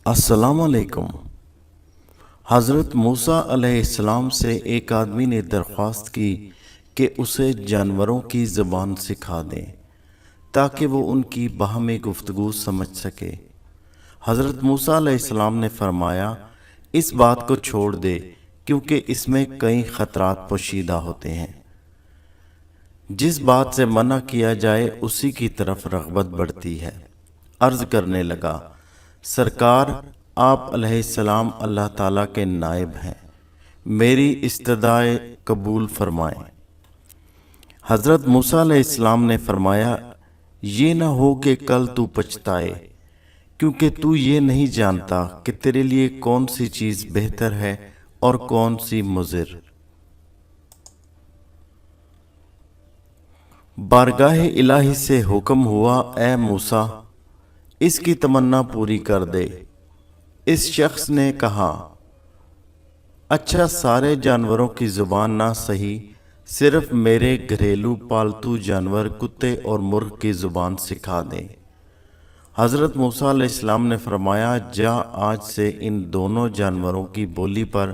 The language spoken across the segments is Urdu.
السلام علیکم۔ حضرت موسیٰ علیہ السلام سے ایک آدمی نے درخواست کی کہ اسے جانوروں کی زبان سکھا دیں تاکہ وہ ان کی باہمی گفتگو سمجھ سکے۔ حضرت موسیٰ علیہ السلام نے فرمایا، اس بات کو چھوڑ دے کیونکہ اس میں کئی خطرات پوشیدہ ہوتے ہیں۔ جس بات سے منع کیا جائے اسی کی طرف رغبت بڑھتی ہے۔ عرض کرنے لگا، سرکار آپ علیہ السلام اللہ تعالیٰ کے نائب ہیں، میری استدعائے قبول فرمائیں۔ حضرت موسیٰ علیہ السلام نے فرمایا، یہ نہ ہو کہ کل تو پچھتائے، کیونکہ تو یہ نہیں جانتا کہ تیرے لیے کون سی چیز بہتر ہے اور کون سی مضر۔ بارگاہ الہی سے حکم ہوا، اے موسیٰ اس کی تمنا پوری کر دے۔ اس شخص نے کہا، اچھا سارے جانوروں کی زبان نہ صحیح، صرف میرے گھریلو پالتو جانور کتے اور مرغ کی زبان سکھا دیں۔ حضرت موسیٰ علیہ السلام نے فرمایا، جا آج سے ان دونوں جانوروں کی بولی پر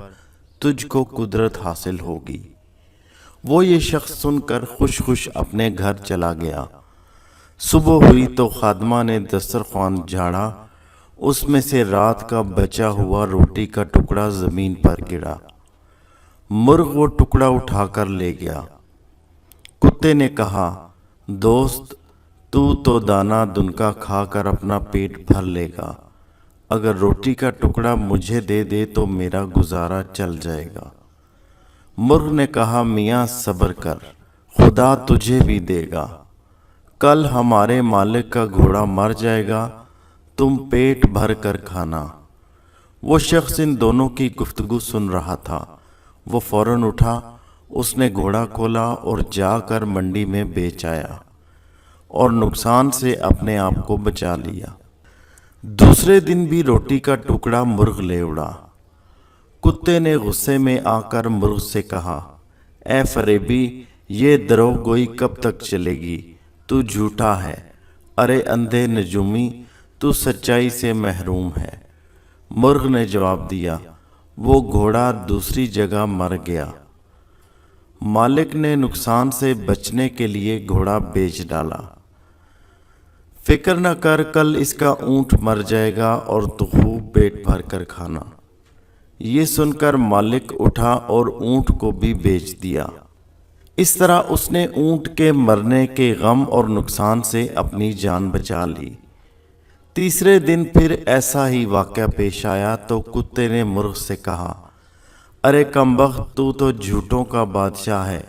تجھ کو قدرت حاصل ہوگی۔ وہ یہ شخص سن کر خوش خوش اپنے گھر چلا گیا۔ صبح ہوئی تو خادمہ نے دسترخوان جھاڑا، اس میں سے رات کا بچا ہوا روٹی کا ٹکڑا زمین پر گرا۔ مرغ وہ ٹکڑا اٹھا کر لے گیا۔ کتے نے کہا، دوست تو دانہ دنکا کھا کر اپنا پیٹ بھر لے گا، اگر روٹی کا ٹکڑا مجھے دے دے تو میرا گزارا چل جائے گا۔ مرغ نے کہا، میاں صبر کر، خدا تجھے بھی دے گا، کل ہمارے مالک کا گھوڑا مر جائے گا، تم پیٹ بھر کر کھانا۔ وہ شخص ان دونوں کی گفتگو سن رہا تھا۔ وہ فوراً اٹھا، اس نے گھوڑا کھولا اور جا کر منڈی میں بیچ آیا اور نقصان سے اپنے آپ کو بچا لیا۔ دوسرے دن بھی روٹی کا ٹکڑا مرغ لے اڑا۔ کتے نے غصے میں آ کر مرغ سے کہا، اے فریبی، یہ دروغ گوئی کب تک چلے گی؟ تو جھوٹا ہے، ارے اندھے نجومی، تو سچائی سے محروم ہے۔ مرغ نے جواب دیا، وہ گھوڑا دوسری جگہ مر گیا۔ مالک نے نقصان سے بچنے کے لیے گھوڑا بیچ ڈالا۔ فکر نہ کر، کل اس کا اونٹ مر جائے گا اور تو خوب پیٹ بھر کر کھانا۔ یہ سن کر مالک اٹھا اور اونٹ کو بھی بیچ دیا۔ اس طرح اس نے اونٹ کے مرنے کے غم اور نقصان سے اپنی جان بچا لی۔ تیسرے دن پھر ایسا ہی واقعہ پیش آیا تو کتے نے مرغ سے کہا، ارے کمبخت، تو جھوٹوں کا بادشاہ ہے،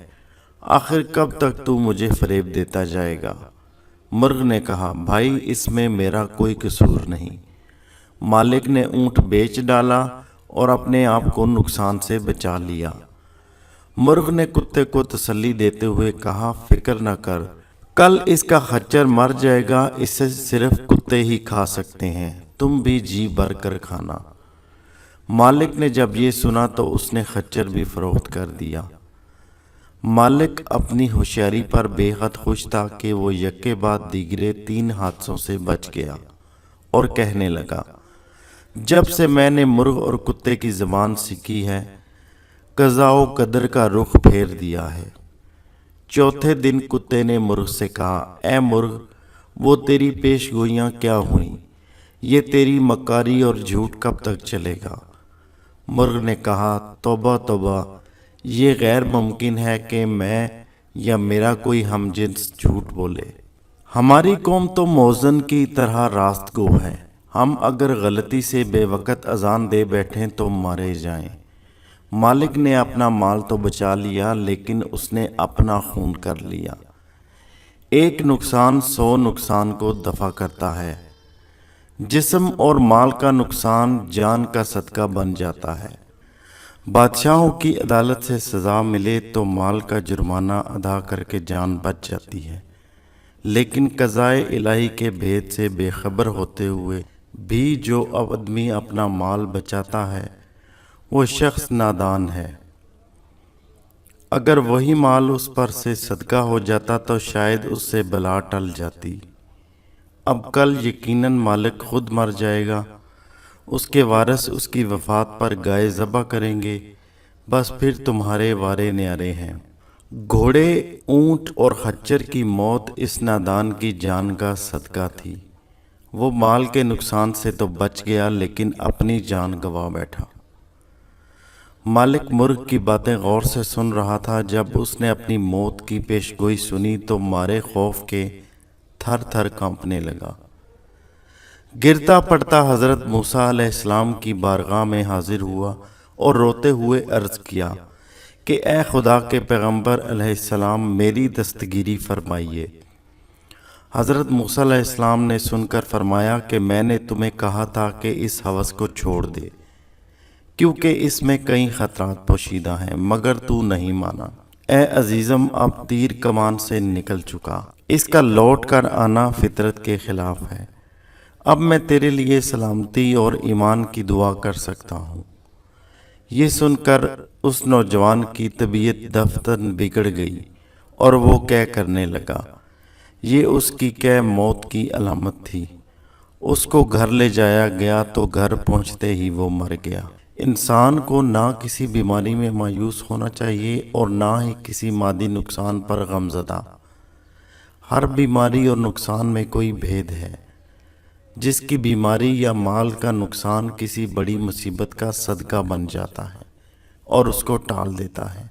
آخر کب تک تو مجھے فریب دیتا جائے گا؟ مرغ نے کہا، بھائی اس میں میرا کوئی قصور نہیں۔ مالک نے اونٹ بیچ ڈالا اور اپنے آپ کو نقصان سے بچا لیا۔ مرغ نے کتے کو تسلی دیتے ہوئے کہا، فکر نہ کر، کل اس کا خچر مر جائے گا، اسے صرف کتے ہی کھا سکتے ہیں، تم بھی جی بھر کر کھانا۔ مالک نے جب یہ سنا تو اس نے خچر بھی فروخت کر دیا۔ مالک اپنی ہوشیاری پر بے حد خوش تھا کہ وہ یکے بعد دیگرے 3 حادثوں سے بچ گیا اور کہنے لگا، جب سے میں نے مرغ اور کتے کی زبان سیکھی ہے، قضاء و قدر کا رخ پھیر دیا ہے۔ چوتھے دن کتے نے مرغ سے کہا، اے مرغ، وہ تیری پیش گوئیاں کیا ہوئیں؟ یہ تیری مکاری اور جھوٹ کب تک چلے گا؟ مرغ نے کہا، توبہ توبہ، یہ غیر ممکن ہے کہ میں یا میرا کوئی ہم جنس جھوٹ بولے۔ ہماری قوم تو موزن کی طرح راست گو ہے، ہم اگر غلطی سے بے وقت اذان دے بیٹھیں تو مارے جائیں۔ مالک نے اپنا مال تو بچا لیا لیکن اس نے اپنا خون کر لیا۔ ایک نقصان 100 نقصان کو دفع کرتا ہے۔ جسم اور مال کا نقصان جان کا صدقہ بن جاتا ہے۔ بادشاہوں کی عدالت سے سزا ملے تو مال کا جرمانہ ادا کر کے جان بچ جاتی ہے، لیکن قضائے الہی کے بھید سے بے خبر ہوتے ہوئے بھی جو آدمی اپنا مال بچاتا ہے وہ شخص نادان ہے۔ اگر وہی مال اس پر سے صدقہ ہو جاتا تو شاید اس سے بلا ٹل جاتی۔ اب کل یقیناً مالک خود مر جائے گا، اس کے وارث اس کی وفات پر گائے ذبح کریں گے، بس پھر تمہارے وارے نیارے ہیں۔ گھوڑے، اونٹ اور خچر کی موت اس نادان کی جان کا صدقہ تھی۔ وہ مال کے نقصان سے تو بچ گیا لیکن اپنی جان گنوا بیٹھا۔ مالک مرغ کی باتیں غور سے سن رہا تھا۔ جب اس نے اپنی موت کی پیشگوئی سنی تو مارے خوف کے تھر تھر کانپنے لگا۔ گرتا پڑتا حضرت موسیٰ علیہ السلام کی بارگاہ میں حاضر ہوا اور روتے ہوئے عرض کیا کہ اے خدا کے پیغمبر علیہ السلام، میری دستگیری فرمائیے۔ حضرت موسیٰ علیہ السلام نے سن کر فرمایا کہ میں نے تمہیں کہا تھا کہ اس ہوس کو چھوڑ دے، کیونکہ اس میں کئی خطرات پوشیدہ ہیں، مگر تو نہیں مانا۔ اے عزیزم، اب تیر کمان سے نکل چکا، اس کا لوٹ کر آنا فطرت کے خلاف ہے۔ اب میں تیرے لیے سلامتی اور ایمان کی دعا کر سکتا ہوں۔ یہ سن کر اس نوجوان کی طبیعت دفتن بگڑ گئی اور وہ کرنے لگا۔ یہ اس کی موت کی علامت تھی۔ اس کو گھر لے جایا گیا تو گھر پہنچتے ہی وہ مر گیا۔ انسان کو نہ کسی بیماری میں مایوس ہونا چاہیے اور نہ ہی کسی مادی نقصان پر غم زدہ۔ ہر بیماری اور نقصان میں کوئی بھید ہے۔ جس کی بیماری یا مال کا نقصان کسی بڑی مصیبت کا صدقہ بن جاتا ہے اور اس کو ٹال دیتا ہے،